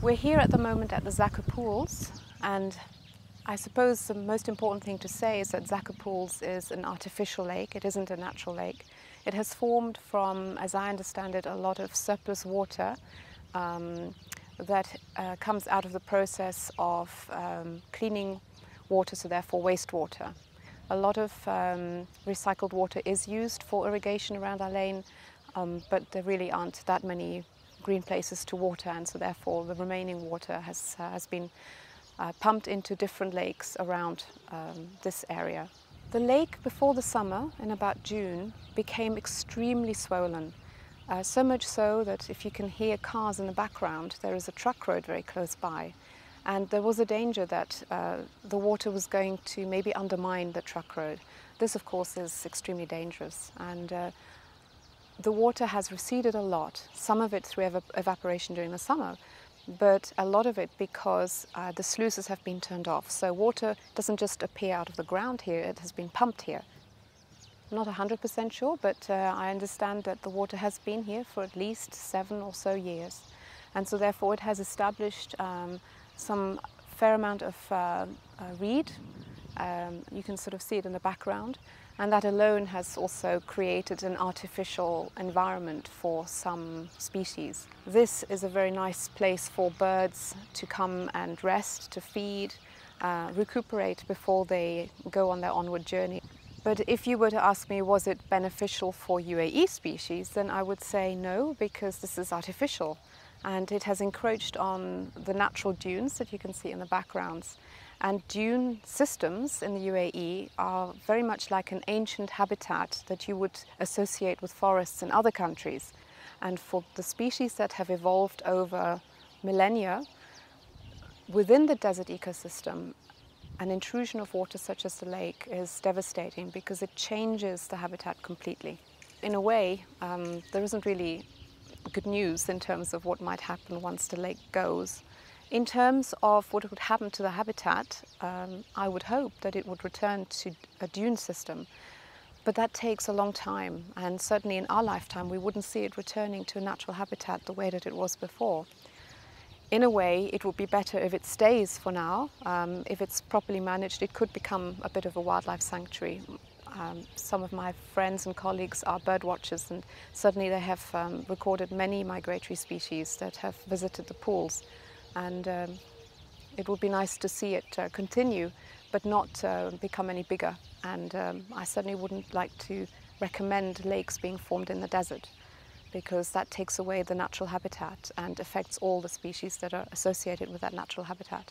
We're here at the moment at the Zakher Pools, and I suppose the most important thing to say is that Zakher Pools is an artificial lake. It isn't a natural lake. It has formed from, as I understand it, a lot of surplus water that comes out of the process of cleaning water, so therefore wastewater. A lot of recycled water is used for irrigation around our lane, but there really aren't that many green places to water, and so therefore the remaining water has been pumped into different lakes around this area. The lake before the summer, in about June, became extremely swollen. So much so that if you can hear cars in the background, there is a truck road very close by. And there was a danger that the water was going to maybe undermine the truck road. This, of course, is extremely dangerous. And the water has receded a lot, some of it through evaporation during the summer, but a lot of it because the sluices have been turned off. So water doesn't just appear out of the ground here, it has been pumped here. I'm not 100% sure, but I understand that the water has been here for at least 7 or so years. And so therefore it has established some fair amount of reed. You can sort of see it in the background. And that alone has also created an artificial environment for some species. This is a very nice place for birds to come and rest, to feed, recuperate before they go on their onward journey. But if you were to ask me, was it beneficial for UAE species, then I would say no, because this is artificial. And it has encroached on the natural dunes that you can see in the backgrounds. And dune systems in the UAE are very much like an ancient habitat that you would associate with forests in other countries. And for the species that have evolved over millennia, within the desert ecosystem, an intrusion of water such as the lake is devastating because it changes the habitat completely. In a way, there isn't really good news in terms of what might happen once the lake goes. In terms of what would happen to the habitat, I would hope that it would return to a dune system. But that takes a long time, and certainly in our lifetime we wouldn't see it returning to a natural habitat the way that it was before. In a way, it would be better if it stays for now. If it's properly managed, it could become a bit of a wildlife sanctuary. Some of my friends and colleagues are bird watchers, and certainly they have recorded many migratory species that have visited the pools. And it would be nice to see it continue, but not become any bigger. And I certainly wouldn't like to recommend lakes being formed in the desert, because that takes away the natural habitat and affects all the species that are associated with that natural habitat.